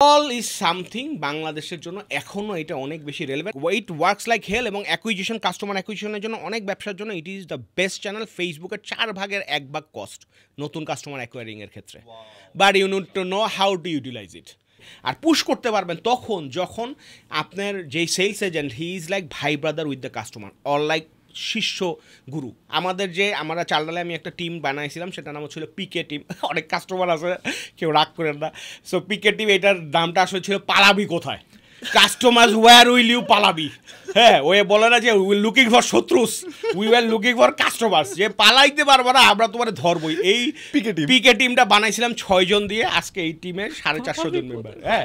All is something বাংলাদেশের জন্য এখনো এটা অনেক বেশি relevant. It works like hell এবং অ্যাকুইজিশন কাস্টমার অ্যাকুইজিশনের জন্য অনেক ব্যবসার জন্য it is the best channel. ফেসবুকের 4 ভাগের 1 ভাগ কস্ট নতুন কাস্টমার অ্যাকোয়ারিং এর ক্ষেত্রে, but you need to know how to utilise it. আর পুশ করতে পারবেন তখন যখন আপনার যেই sales agent he is like ভাই brother with the customer or like শিষ্য গুরু। আমাদের যে আমরা চালডালে আমি একটা টিম বানাইছিলাম সেটার নাম ছিল পিকে টিম। অনেক কাস্টমার আছে, কেউ রাগ করেন না। সো পিকে টিম এটার নামটা আসলে ছিল পালাবি কোথায়, কাস্টমার ওয়্যার উইল ইউ পালাবি। হ্যাঁ, ওয়ে বলে না যে উইল লুকিং ফর শত্রুস, we were looking for customers, যে পালাইতে পারবো না আমরা তোমার ধরবই। এই পিকে টিমটা বানাইছিলাম 6 জন দিয়ে, আজকে এই টিমের 450 জন মেম্বার। হ্যাঁ,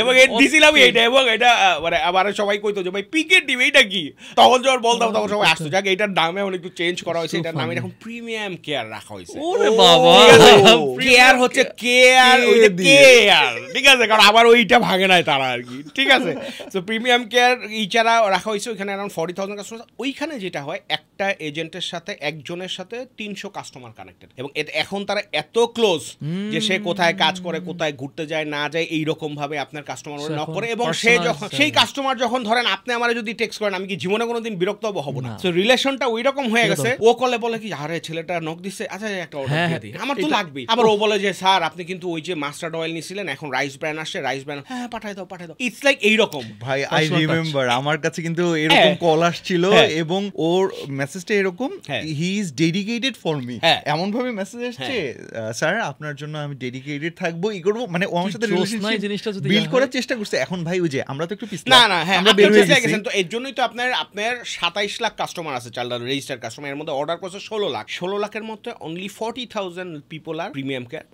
এবং দিছিলাম এইটা, এবং এটা মানে আবার সবাই কইতো যে ভাই পিকে টিম এইটা কি, তখন যখন বলতাম তখন সবাই আসতো। যাক এটার নামে এখন একটু চেঞ্জ করা হয়েছে, এটার নামে এখন প্রিমিয়াম কেয়ার রাখা হয়েছে। ওরে বাবা, কেয়ার হচ্ছে কেয়ার, ওইটা কেয়ার, ঠিক আছে, কারণ আবার ওইটা ভাঙে নাই তারা আর কি, ঠিক আছে। তো প্রিমিয়াম কেয়ার ইচারা রাখা হয়েছে ওইখানে অ্যারাউন্ড 40,000 কাস্টমার। ওইখানে যেটা হয় একটা এজেন্টের সাথে একজনের সাথে 300 কাস্টমার কানেক্টেড, এবং এখন তারা এত ক্লোজ যে সে কোথায় কাজ করে, কোথায় ঘুরতে যায় না যায় এইরকম ভাবে আপনার কাস্টমার নক করে। এবং সে যখন সেই কাস্টমার যখন ধরেন আপনি আমার যদি টেক্সট করেন, আমি কি জীবনে কোনোদিন বিরক্ত হব না। তো রিলেশনটা ওই রকম হয়ে গেছে। ও কলে বলে কি আরে ছেলেটা নক দিচ্ছে, আচ্ছা একটা অর্ডার দিয়ে দিই, আমার তো লাগবেই। আবার ও বলে যে স্যার আপনি কিন্তু ওই যে মাস্টার্ড অয়েল নিছিলেন, এখন রাইস ব্র্যান্ড আসছে, রাইস ব্র্যান্ড হ্যাঁ পাঠাই দাও পাঠাই দাও। ইটস লাইক এইরকম। ভাই আই রিমেম্বার আমার কাছে কিন্তু এরকম কল আসছিল, এবং ওর মেসেজটা এরকম, he is dedicated for me, এমন ভাবে মেসেজ আসছে স্যার আপনার জন্য আমি ডেডিকেটেড থাকবো, ই করব, মানে ও আমার সাথে রিলেশনশিপ বিল্ড করার চেষ্টা করছে। এখন ভাই ওই যে আমরা তো একটু পিছলা, না না হ্যাঁ আমরা বের হয়ে গেছেন। তো এর জন্যই তো আপনার 27 লাখ কাস্টমার আছে চালডাল রেজিস্টার্ড কাস্টমার, এর মধ্যে অর্ডার করছে 16 লাখ। 16 লাখের মধ্যে অনলি 40,000 পিপল আর প্রিমিয়াম কেয়ার।